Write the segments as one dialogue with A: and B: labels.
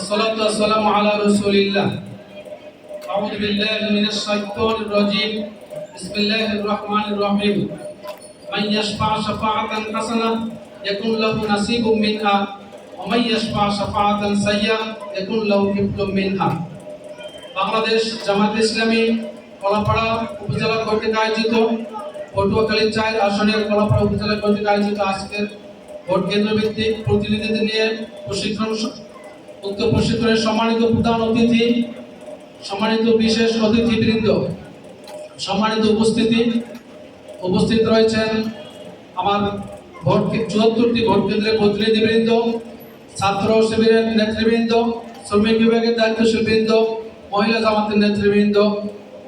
A: والصلاة والسلام على رسول الله. أعوذ بالله من الشيطان الرجيم. بسم الله الرحمن الرحيم. من يشفع شفاعة حسنة يكون له نصيب منها ومن يشفع شفاعة سيئة يكون له كفل منها. বাংলাদেশ জামায়াত ইসলামী কলাপাড়া উপজেলা কর্তৃক আয়োজিত পটুয়াখালী 4 আসনের কলাপাড়া উপজেলা কর্তৃক আয়োজিত আজকের ভোট কেন্দ্র ভিত্তিক প্রতিনিধিদের নিয়ে প্রশিক্ষণের সম্মানিত প্রধান অতিথি, সম্মানিত বিশেষ অতিথিবৃন্দ, সম্মানিত উপস্থিত রয়েছেন আমার 74টি ভোট কেন্দ্রের প্রতিনিধিবৃন্দ, ছাত্র শিবিরের নেতৃবৃন্দ, শ্রমিক বিভাগের দায়িত্বশীল বৃন্দ, মহিলা জামাতের নেতৃবৃন্দ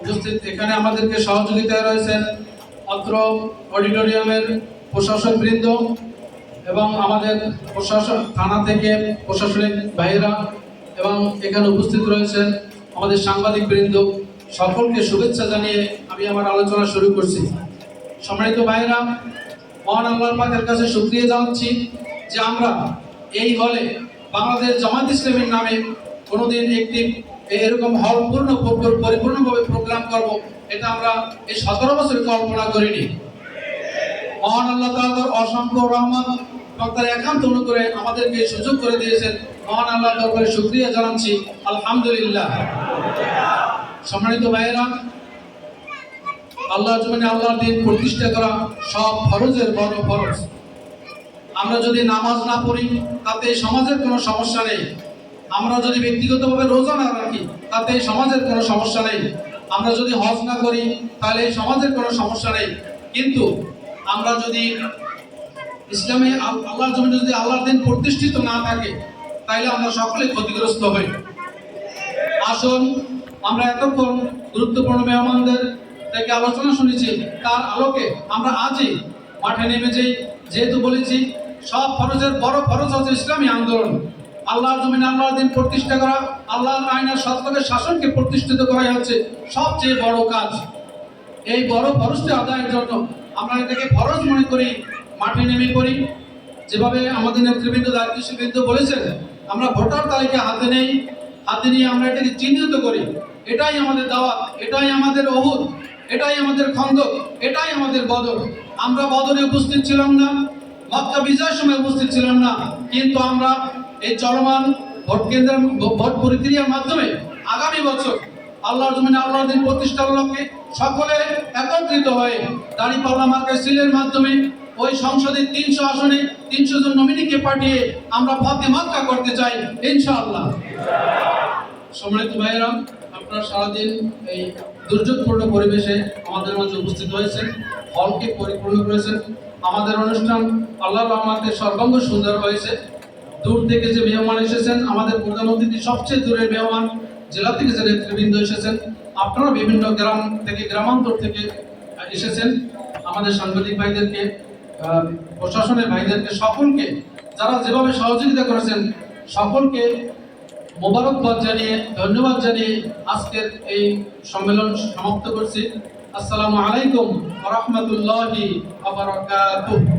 A: উপস্থিত। এখানে আমাদেরকে সহযোগিতায় রয়েছেন অত্র অডিটোরিয়ামের প্রশাসক বৃন্দ এবং আমাদের প্রশাসন থানা থেকে প্রশাসনিক ভাইয়েরা এবং এখানে উপস্থিত রয়েছেন আমাদের সাংবাদিক বৃন্দ। সকলকে শুভেচ্ছা জানিয়ে আমি আমার আলোচনা শুরু করছি। সম্মানিত ভাইয়েরা, মহান আল্লাহর পাকের কাছে শুকরিয়া জানাচ্ছি যে আমরা এই হলে বাংলাদেশ জামায়াত ইসলামীর নামে কোনোদিন একটি এরকম হল পরিপূর্ণভাবে প্রোগ্রাম করব, এটা আমরা এই 17 বছর কল্পনা করিনি। মহান আল্লাহ তাআলার অসংখ্য রহমত এবং তার একান্ত অনুগ্রহে আমাদেরকে সুযোগ করে দিয়েছেন। মহান আল্লাহর দরবারে শুকরিয়া জানাচ্ছি, আলহামদুলিল্লাহ। সম্মানিত ভাইয়েরা, আল্লাহর জমিনে আল্লাহর দ্বীন প্রতিষ্ঠা করা সব ফরজের বড় ফরজ। আমরা যদি নামাজ না পড়ি তাতে সমাজের কোনো সমস্যা নেই। আমরা যদি ব্যক্তিগতভাবে রোজা না রাখি তাতে সমাজের কোনো সমস্যা নেই। আমরা যদি হজ না করি তাহলে এই সমাজের কোনো সমস্যা নেই। কিন্তু আমরা যদি ইসলামে আল্লাহর জমিনে যদি আল্লাহর দ্বীন প্রতিষ্ঠিত না থাকে তাহলে আমরা সকলে ক্ষতিগ্রস্ত হই। আসুন আমরা এতক্ষণ গুরুত্বপূর্ণ মেহমানদের থেকে আলোচনা শুনেছি, তার আলোকে আমরা আজই মাঠে নেমে যাই। যেহেতু বলেছি সব ফরজের বড় ফরজ হচ্ছে ইসলামী আন্দোলন। আল্লাহর জমিনে আল্লাহর দ্বীন প্রতিষ্ঠা করা, আল্লাহর আইনের সত্যের শাসনকে প্রতিষ্ঠিত করাই হচ্ছে সবচেয়ে বড় কাজ। এই বড় ফরজটি আদায়ের জন্য আমরা এটাকে ফরজ মনে করি, মাঠে নেমে করি। যেভাবে আমাদের নেতৃবৃন্দ দায়িত্বশীলবৃন্দ বলেছেন, আমরা ভোটার তালিকা হাতে নিয়ে আমরা এটাকে চিহ্নিত করি। এটাই আমাদের দাওয়াত, এটাই আমাদের ওহুদ, এটাই আমাদের খন্দক, এটাই আমাদের বদর। আমরা বদরে উপস্থিত ছিলাম না, মক্কা বিজয়ের সময় উপস্থিত ছিলাম না, কিন্তু আমরা এই চলমান ভোট কেন্দ্রের ভোট প্রক্রিয়ার মাধ্যমে আগামী বছর আল্লাহর জমিনে আল্লাহর দ্বীন প্রতিষ্ঠার লক্ষ্যে সকলে একত্রিত হয়ে দাঁড়িপাল্লা মার্কা সিলের মাধ্যমে ওই সংসদে 300 আসনে 300 জন নমিনিকে পাঠিয়ে আমরা ফতে মক্কা করতে চাই ইনশাআল্লাহ। সম্মানিত ভাইয়েরা, আপনারা সারাদিন এই দুর্যোগপূর্ণ পরিবেশে আমাদের মাঝে উপস্থিত হয়েছেন, হলকে পরিপূর্ণ করেছেন। আমাদের অনুষ্ঠান আল্লাহর রহমতে সর্বাঙ্গ সুন্দর হয়েছে। দূর থেকে যে মেহমান এসেছেন, আমাদের প্রধান অতিথি সবচেয়ে দূরের মেহমান, জেলা থেকে যে নেতৃবৃন্দ এসেছেন, আপনারা বিভিন্ন গ্রাম থেকে গ্রামান্তর থেকে এসেছেন। আমাদের সাংবাদিক ভাইদেরকে, প্রশাসনের ভাইদেরকে, সকলকে যারা যেভাবে সহযোগিতা করেছেন সকলকে মোবারকবাদ জানিয়ে, ধন্যবাদ জানিয়ে আজকের এই সম্মেলন সমাপ্ত করছি। আসসালামু আলাইকুম ওয়া রাহমাতুল্লাহি ওয়া বারাকাতুহু।